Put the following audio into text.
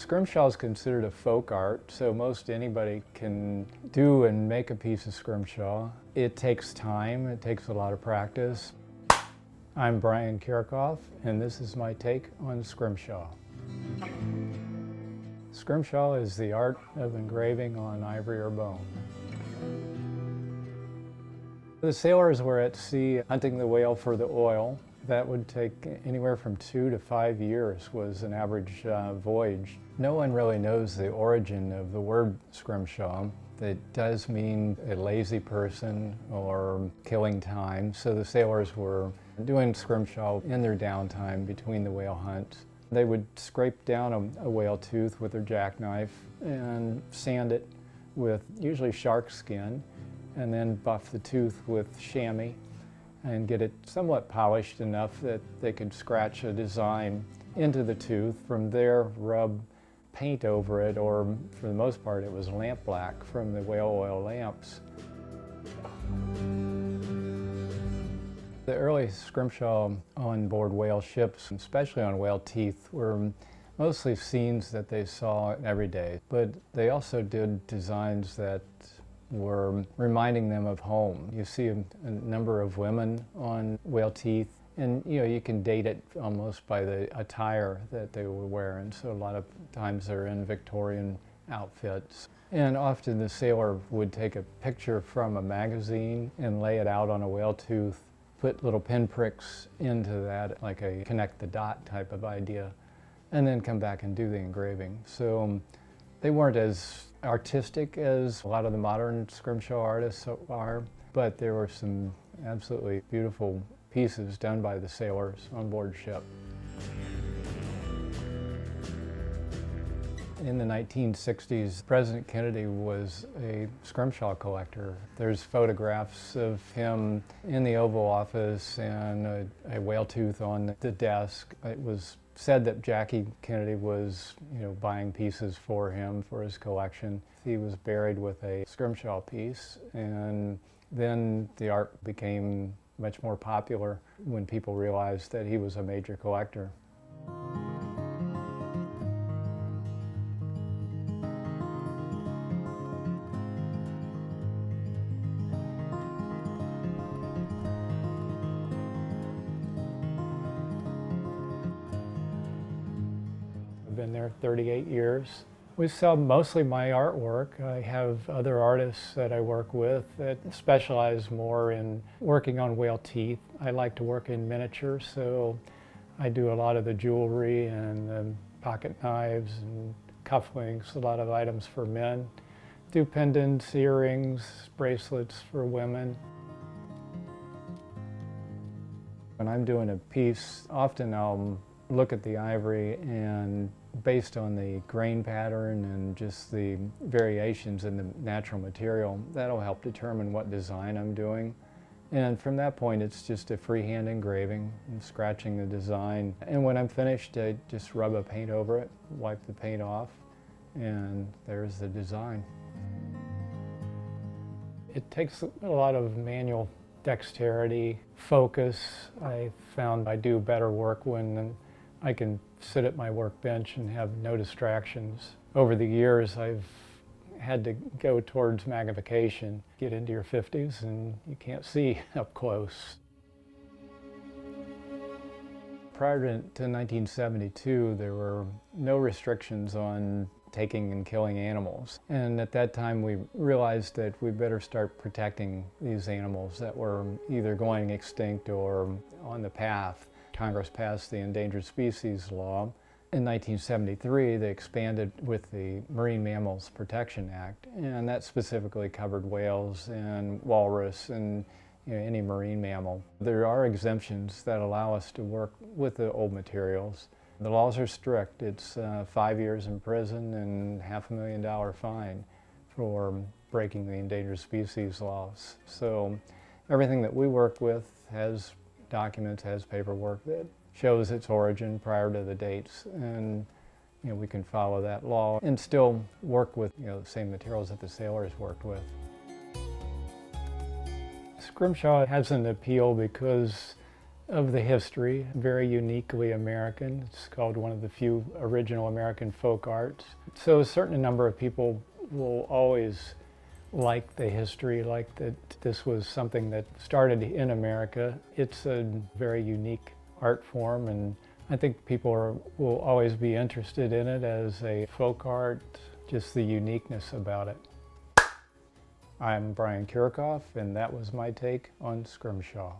Scrimshaw is considered a folk art, so most anybody can do and make a piece of Scrimshaw. It takes time, it takes a lot of practice. I'm Brian Kiracofe, and this is my take on Scrimshaw. Scrimshaw is the art of engraving on ivory or bone. The sailors were at sea hunting the whale for the oil. That would take anywhere from 2 to 5 years was an average voyage. No one really knows the origin of the word Scrimshaw. It does mean a lazy person or killing time, so the sailors were doing Scrimshaw in their downtime between the whale hunts. They would scrape down a whale tooth with their jackknife and sand it with usually shark skin, and then buff the tooth with chamois and get it somewhat polished enough that they could scratch a design into the tooth. From there, rub paint over it, or for the most part it was lamp black from the whale oil lamps. The early Scrimshaw on board whale ships, especially on whale teeth, were mostly scenes that they saw every day, but they also did designs that were reminding them of home. You see a number of women on whale teeth, and you can date it almost by the attire that they were wearing. So a lot of times they're in Victorian outfits. And often the sailor would take a picture from a magazine and lay it out on a whale tooth, put little pinpricks into that, like a connect the dot type of idea, and then come back and do the engraving. So they weren't as artistic as a lot of the modern Scrimshaw artists are, but there were some absolutely beautiful pieces done by the sailors on board ship. In the 1960s, President Kennedy was a Scrimshaw collector. There's photographs of him in the Oval Office and a whale tooth on the desk. It was said that Jackie Kennedy was, buying pieces for him for his collection. He was buried with a Scrimshaw piece, and then the art became much more popular when people realized that he was a major collector. I've been there 38 years. We sell mostly my artwork. I have other artists that I work with that specialize more in working on whale teeth. I like to work in miniature, so I do a lot of the jewelry and pocket knives and cufflinks, a lot of items for men. Do pendants, earrings, bracelets for women. When I'm doing a piece, often I'll look at the ivory, and based on the grain pattern and just the variations in the natural material, that'll help determine what design I'm doing. And from that point, it's just a freehand engraving and scratching the design. And when I'm finished, I just rub a paint over it, wipe the paint off, and there's the design. It takes a lot of manual dexterity, focus. I found I do better work when I can sit at my workbench and have no distractions. Over the years, I've had to go towards magnification. Get into your 50s and you can't see up close. Prior to 1972, there were no restrictions on taking and killing animals. And at that time, we realized that we better start protecting these animals that were either going extinct or on the path. Congress passed the Endangered Species Law. In 1973, they expanded with the Marine Mammals Protection Act, and that specifically covered whales and walrus and any marine mammal. There are exemptions that allow us to work with the old materials. The laws are strict. It's 5 years in prison and $500,000 fine for breaking the endangered species laws. So everything that we work with has documents, has paperwork that shows its origin prior to the dates, and we can follow that law and still work with the same materials that the sailors worked with. Scrimshaw has an appeal because of the history, very uniquely American. It's called one of the few original American folk arts. So a certain number of people will always like the history, like that this was something that started in America. It's a very unique art form, and I think people will always be interested in it as a folk art, just the uniqueness about it. I'm Brian Kiracofe, and that was my take on Scrimshaw.